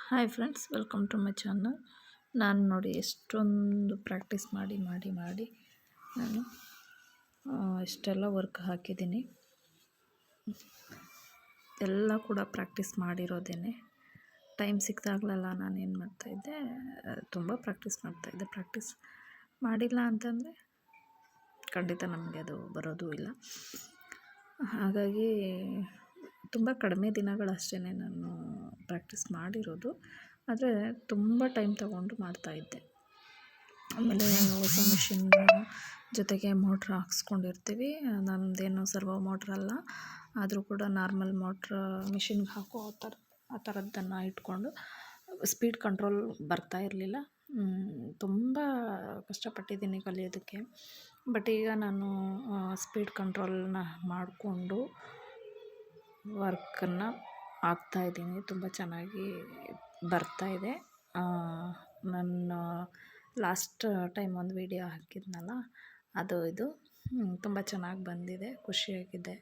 Hi friends, welcome to my channel. ನಾನು ನೋಡಿ ಎಷ್ಟೊಂದು ಪ್ರಾಕ್ಟೀಸ್ ಮಾಡಿ ನಾನು ಇಷ್ಟೆಲ್ಲ ವರ್ಕ್ ಹಾಕಿದ್ದೀನಿ. ಎಲ್ಲ ಕೂಡ ಪ್ರಾಕ್ಟೀಸ್ ಮಾಡಿರೋದೇ. ಟೈಮ್ ಸಿಕ್ಕಿದಾಗಲೆಲ್ಲ ನಾನೇನು ಮಾಡ್ತಾಯಿದ್ದೆ, ತುಂಬ ಪ್ರಾಕ್ಟೀಸ್ ಮಾಡ್ತಾಯಿದ್ದೆ. ಪ್ರಾಕ್ಟೀಸ್ ಮಾಡಿಲ್ಲ ಅಂತಂದರೆ ಖಂಡಿತ ನಮಗೆ ಅದು ಬರೋದು ಇಲ್ಲ. ಹಾಗಾಗಿ ತುಂಬ ಕಡಿಮೆ ದಿನಗಳಷ್ಟೇ ನಾನು ಪ್ರಾಕ್ಟೀಸ್ ಮಾಡಿರೋದು, ಆದರೆ ತುಂಬ ಟೈಮ್ ತಗೊಂಡು ಮಾಡ್ತಾಯಿದ್ದೆ. ಆಮೇಲೆ ಹೊಸ ಮಿಷಿನ್ ಜೊತೆಗೆ ಮೋಟ್ರ್ ಹಾಕ್ಸ್ಕೊಂಡಿರ್ತೀವಿ. ನಮ್ಮದೇನು ಸರ್ವೋ ಮೋಟ್ರಲ್ಲ, ಆದರೂ ಕೂಡ ನಾರ್ಮಲ್ ಮೋಟ್ರ್ ಮಿಷಿನ್ಗೆ ಹಾಕೋ ಆ ಥರದ್ದನ್ನು ಇಟ್ಕೊಂಡು ಸ್ಪೀಡ್ ಕಂಟ್ರೋಲ್ ಬರ್ತಾ ಇರಲಿಲ್ಲ. ತುಂಬ ಕಷ್ಟಪಟ್ಟಿದ್ದೀನಿ ಕಲಿಯೋದಕ್ಕೆ. ಬಟ್ ಈಗ ನಾನು ಸ್ಪೀಡ್ ಕಂಟ್ರೋಲ್ನ ಮಾಡಿಕೊಂಡು ವರ್ಕನ್ನು ಆಗ್ತಾಯಿದ್ದೀನಿ. ತುಂಬ ಚೆನ್ನಾಗಿ ಬರ್ತಾಯಿದೆ. ನಾನು ಲಾಸ್ಟ್ ಟೈಮ್ ಒಂದು ವಿಡಿಯೋ ಹಾಕಿದ್ನಲ್ಲ, ಅದು ಇದು ತುಂಬ ಚೆನ್ನಾಗಿ ಬಂದಿದೆ, ಖುಷಿಯಾಗಿದೆ.